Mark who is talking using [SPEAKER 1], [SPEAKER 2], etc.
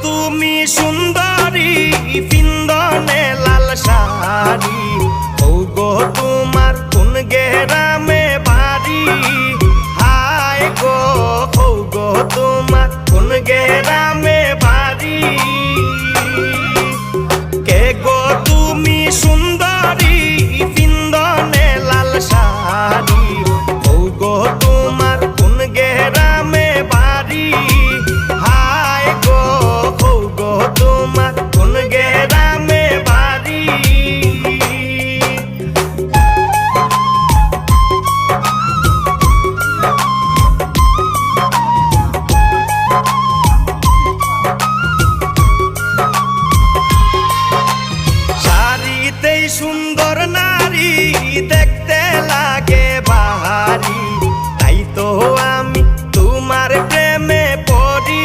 [SPEAKER 1] তুমি সুন্দরী পিন্দনে লাল শাড়ি, ও গো তোমার কোন গেরামে বাড়ি, হায় গো ও গো তোমার কোন গেরামে বাড়ি। কে গো তুমি সুন্দরী পিন্দনে লাল শাড়ি, ও গো তোমার কোন গেরামে বাড়ি, হায় গো ও গো তোমার কোন গেরামে বাড়ি। শাড়িতেই সুন্দর নারী দেখতে লাগে বাহারি, তাই তো আমি তোমার প্রেমে পড়ি।